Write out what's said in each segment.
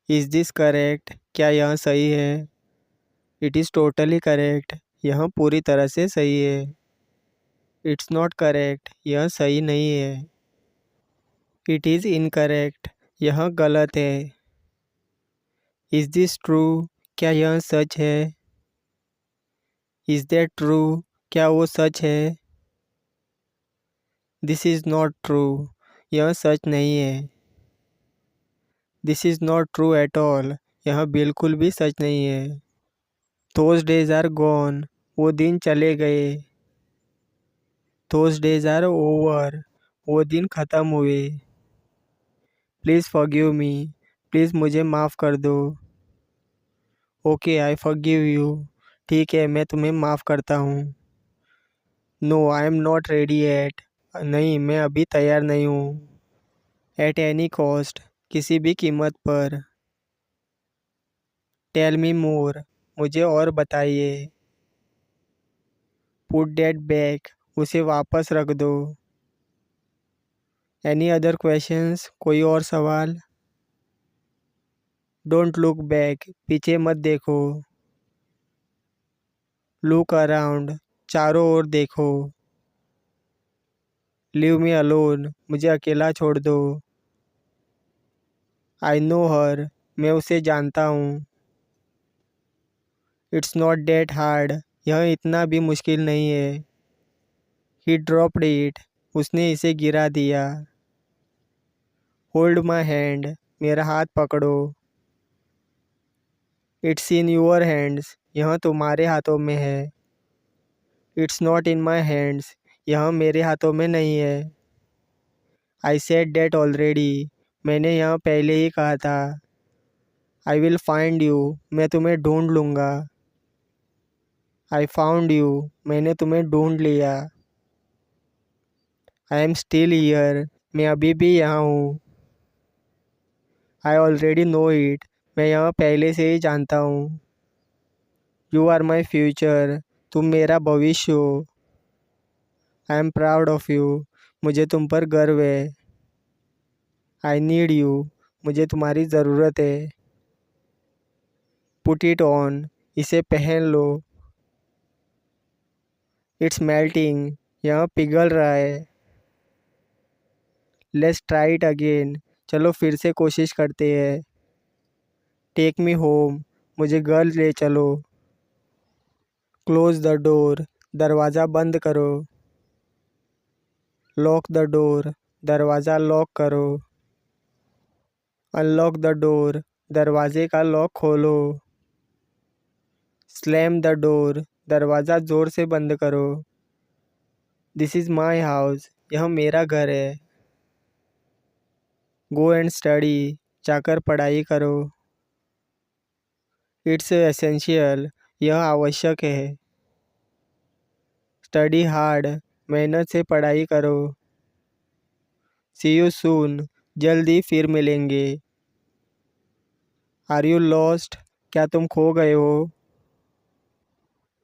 Is this correct? क्या यह सही है? It is totally correct. यह पूरी तरह से सही है। It's not correct. यह सही नहीं है। It is incorrect. यह गलत है। Is this true? क्या यह सच है? Is that true? क्या वो सच है? This is not true. यह सच नहीं है। This is not true at all. यह बिल्कुल भी सच नहीं है। Those days are gone. वो दिन चले गए। Those days are over. वो दिन ख़त्म हुए। Please forgive me. प्लीज़ मुझे माफ़ कर दो। Okay I forgive you. ठीक है, मैं तुम्हें माफ़ करता हूँ। No I am not ready yet. नहीं, मैं अभी तैयार नहीं हूँ। At any cost. किसी भी कीमत पर। Tell me more. मुझे और बताइए। Put that back. उसे वापस रख दो। Any other questions? कोई और सवाल? Don't look back. पीछे मत देखो। Look around. चारों ओर देखो। Leave me alone. मुझे अकेला छोड़ दो। I know her. मैं उसे जानता हूँ। It's not that hard. यह इतना भी मुश्किल नहीं है। He dropped it. उसने इसे गिरा दिया। Hold my hand. मेरा हाथ पकड़ो। It's in your hands. यह तुम्हारे हाथों में है। It's not in my hands. यह मेरे हाथों में नहीं है। I said that already. मैंने यह पहले ही कहा था। I will find you. मैं तुम्हें ढूंढ लूँगा। I found you. मैंने तुम्हें ढूंढ लिया। I am still here. मैं अभी भी यहाँ हूँ। I already know it. मैं यह पहले से ही जानता हूँ। You are my future. तुम मेरा भविष्य हो। I am proud of you. मुझे तुम पर गर्व है। I need you. मुझे तुम्हारी ज़रूरत है। Put it on. इसे पहन लो। It's melting. यह पिघल रहा है। Let's try it again. चलो फिर से कोशिश करते हैं। Take me home. मुझे घर ले चलो। Close the door. दरवाज़ा बंद करो। Lock the door. दरवाज़ा लॉक करो। Unlock the door. दरवाजे का लॉक खोलो। Slam the door. दरवाज़ा ज़ोर से बंद करो। This is my house. यह मेरा घर है। Go and study. जाकर पढ़ाई करो। It's essential. यह आवश्यक है। Study hard. मेहनत से पढ़ाई करो। See you soon. जल्दी फिर मिलेंगे। Are you lost? क्या तुम खो गए हो?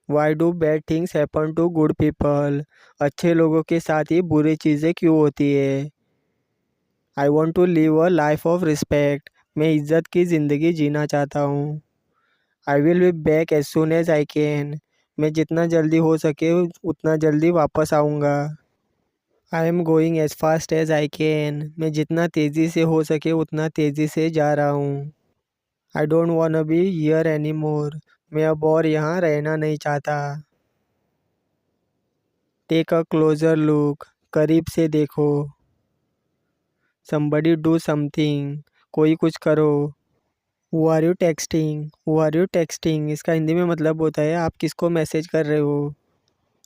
Why do bad things happen to good people? अच्छे लोगों के साथ ही बुरी चीज़ें क्यों होती है? I want to live a life of respect. मैं इज़्ज़त की ज़िंदगी जीना चाहता हूँ। I will be back as soon as I can. मैं जितना जल्दी हो सके उतना जल्दी वापस आऊँगा। I am going as fast as I can. मैं जितना तेज़ी से हो सके उतना तेज़ी से जा रहा हूँ। I don't want be here any more. मैं अब और यहाँ रहना नहीं चाहता। Take a closer look. करीब से देखो। Somebody do something. कोई कुछ करो। Who are you texting? Who are you texting इसका हिंदी में मतलब होता है आप किसको मैसेज कर रहे हो।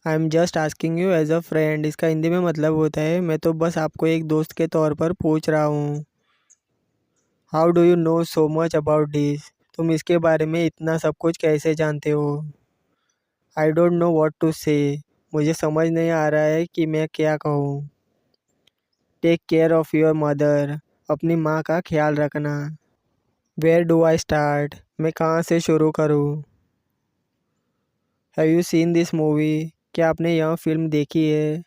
I am just asking you as a friend इसका हिंदी में मतलब होता है मैं तो बस आपको एक दोस्त के तौर पर पूछ रहा हूँ। How do you know so much about this? तुम इसके बारे में इतना सब कुछ कैसे जानते हो? I don't know what to say. मुझे समझ नहीं आ रहा है कि मैं क्या कहूँ। Take care of your mother. अपनी माँ का ख्याल रखना। Where do I start? मैं कहाँ से शुरू करूँ? Have you seen this movie? क्या आपने यह फिल्म देखी है?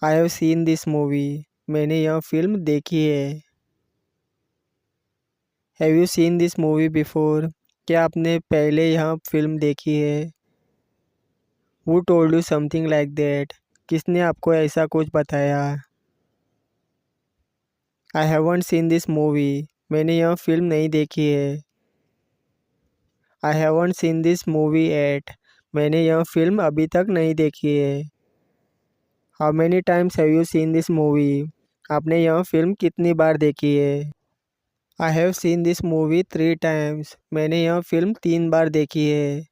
I have seen this movie. मैंने यह फिल्म देखी है। Have you seen this movie before? क्या आपने पहले यह फिल्म देखी है? Who told you something like that? किसने आपको ऐसा कुछ बताया? I haven't seen this movie. मैंने यह फिल्म नहीं देखी है। I haven't seen this movie yet. मैंने यह फिल्म अभी तक नहीं देखी है। How many times have you seen this movie? आपने यह फिल्म कितनी बार देखी है? I have seen this movie 3 times. मैंने यह फिल्म 3 बार देखी है।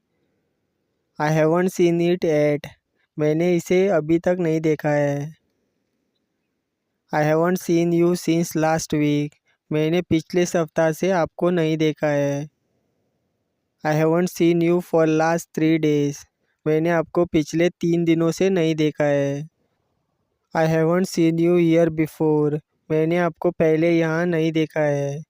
I haven't seen it yet. मैंने इसे अभी तक नहीं देखा है। I haven't seen you since last week. मैंने पिछले सप्ताह से आपको नहीं देखा है। I haven't seen you for last 3 days. मैंने आपको पिछले 3 दिनों से नहीं देखा है। I haven't seen you here before. मैंने आपको पहले यहाँ नहीं देखा है।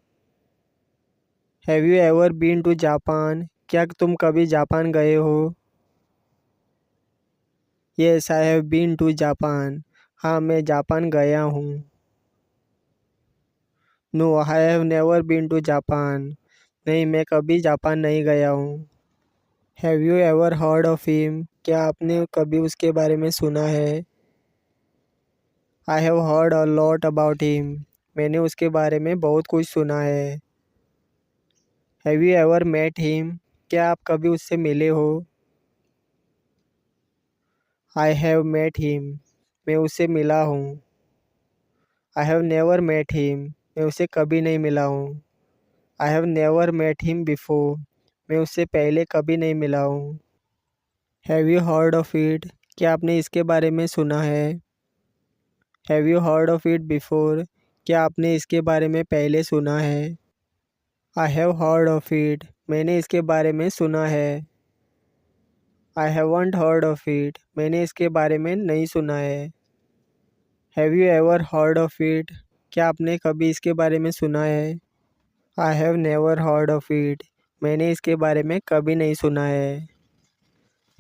Have you ever been to Japan? क्या तुम कभी जापान गए हो? Yes I have been to Japan. हाँ मैं जापान गया हूँ। No I have never been to Japan. नहीं मैं कभी जापान नहीं गया हूँ। Have you ever heard of him? क्या आपने कभी उसके बारे में सुना है? I have heard a lot about him. मैंने उसके बारे में बहुत कुछ सुना है। Have you ever met him? क्या आप कभी उससे मिले हो? I have met him. मैं उससे मिला हूँ। I have never met him. मैं उसे कभी नहीं मिला हूँ। I have never met him before. मैं उससे पहले कभी नहीं मिला हूँ। Have you heard of it? क्या आपने इसके बारे में सुना है? Have you heard of it before? क्या आपने इसके बारे में पहले सुना है? I have heard of it. मैंने इसके बारे में सुना है। I haven't heard of it. मैंने इसके बारे में नहीं सुना है। Have you ever heard of it? क्या आपने कभी इसके बारे में सुना है? I have never heard of it. मैंने इसके बारे में कभी नहीं सुना है।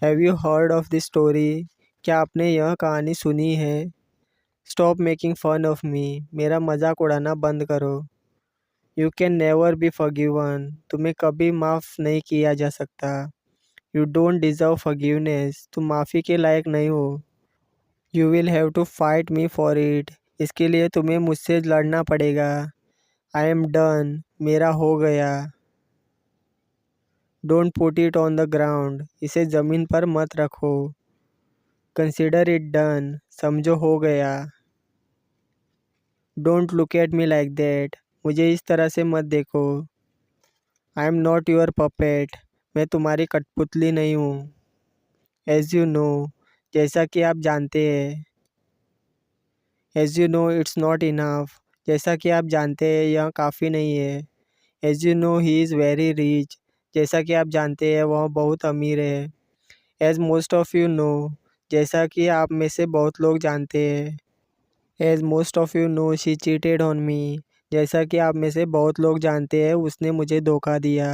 Have you heard of this story? क्या आपने यह कहानी सुनी है? Stop making fun of me. मेरा मजाक उड़ाना बंद करो। You can never be forgiven. तुम्हें कभी माफ़ नहीं किया जा सकता। You don't deserve forgiveness. तुम माफ़ी के लायक नहीं हो। You will have to fight me for it. इसके लिए तुम्हें मुझसे लड़ना पड़ेगा। I am done. मेरा हो गया। Don't put it on the ground. इसे ज़मीन पर मत रखो। Consider it done. समझो हो गया। Don't look at me like that. मुझे इस तरह से मत देखो। I am not your puppet. मैं तुम्हारी कठपुतली नहीं हूँ। As you know. जैसा कि आप जानते हैं। As you know it's not enough. जैसा कि आप जानते हैं यह काफ़ी नहीं है। As you know he is very rich. जैसा कि आप जानते हैं वह बहुत अमीर है। As most of you know. जैसा कि आप में से बहुत लोग जानते हैं। As most of you know she cheated on me. जैसा कि आप में से बहुत लोग जानते हैं उसने मुझे धोखा दिया।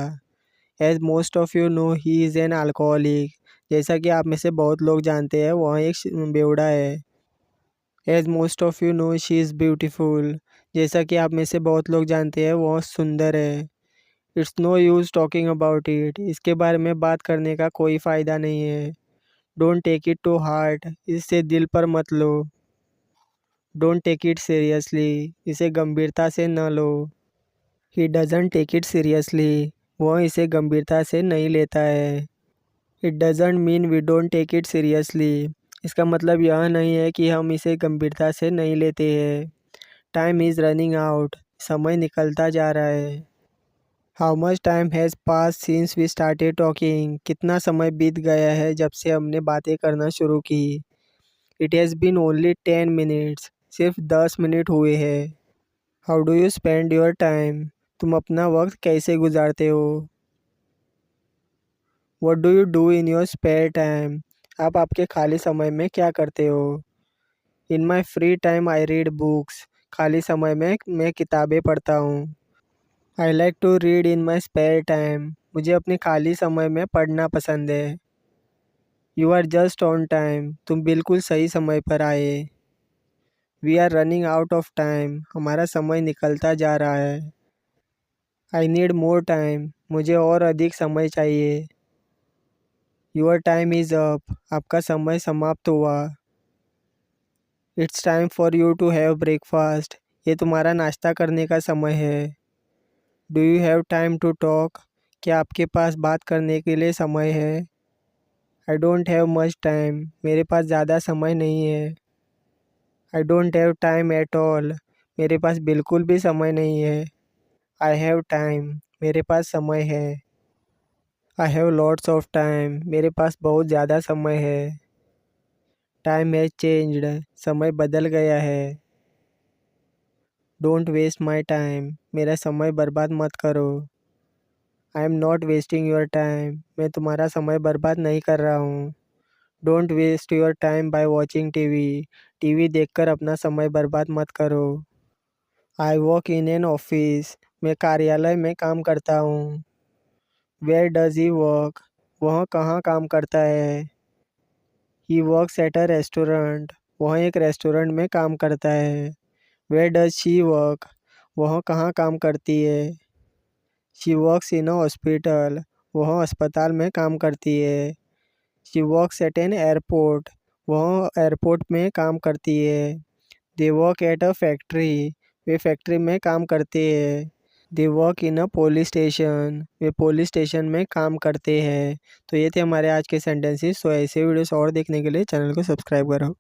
As most of you know he is an alcoholic. जैसा कि आप में से बहुत लोग जानते हैं वह एक बेवड़ा है। As most of you know she is beautiful. जैसा कि आप में से बहुत लोग जानते हैं वह सुंदर है। It's no use talking about it. इसके बारे में बात करने का कोई फ़ायदा नहीं है। Don't take it to heart. इसे दिल पर मत लो। Don't take it seriously. इसे गंभीरता से न लो। He doesn't take it seriously. वह इसे गंभीरता से नहीं लेता है। It doesn't mean we don't take it seriously. इसका मतलब यह नहीं है कि हम इसे गंभीरता से नहीं लेते हैं। Time is running out. समय निकलता जा रहा है। How much time has passed since we started talking? कितना समय बीत गया है जब से हमने बातें करना शुरू की? It has been only 10 minutes. सिर्फ 10 मिनट हुए हैं। How do you spend your time? तुम अपना वक्त कैसे गुजारते हो? What do you do in your spare time? आप आपके खाली समय में क्या करते हो? In my free time I read books. खाली समय में मैं किताबें पढ़ता हूँ। I like to read in my spare time. मुझे अपने खाली समय में पढ़ना पसंद है। You are just on time. तुम बिल्कुल सही समय पर आए। We are running out of time. हमारा समय निकलता जा रहा है। आई नीड मोर टाइम, मुझे और अधिक समय चाहिए। योर टाइम इज़ अप, आपका समय समाप्त हुआ। It's time for you to have breakfast, ये तुम्हारा नाश्ता करने का समय है। Do you have time to talk, क्या आपके पास बात करने के लिए समय है। I don't have much time, मेरे पास ज़्यादा समय नहीं है। I don't have time at all, मेरे पास बिल्कुल भी समय नहीं है। आई हैव टाइम, मेरे पास समय है। I have lots of time, मेरे पास बहुत ज़्यादा समय है। टाइम हैज़ चेंज्ड, समय बदल गया है। डोंट वेस्ट माई टाइम, मेरा समय बर्बाद मत करो। I am not wasting your time, मैं तुम्हारा समय बर्बाद नहीं कर रहा हूँ। Don't waste your time by watching TV, TV देखकर अपना समय बर्बाद मत करो। I work in an office, मैं कार्यालय में काम करता हूँ। वेयर डज ही वर्क, वह कहाँ काम करता है। He works at a restaurant, वह एक रेस्टोरेंट में काम करता है। वेयर डज शी वर्क, वह कहाँ काम करती है। She works in a hospital, वह अस्पताल में काम करती है। She works at an airport, वह एयरपोर्ट में काम करती है। They work at a factory, way factory में काम करते हैं। They work in a police station, way police station में काम करते हैं। तो ये थे हमारे आज के सेंटेंसेस। तो ऐसे वीडियोस और देखने के लिए चैनल को सब्सक्राइब करो।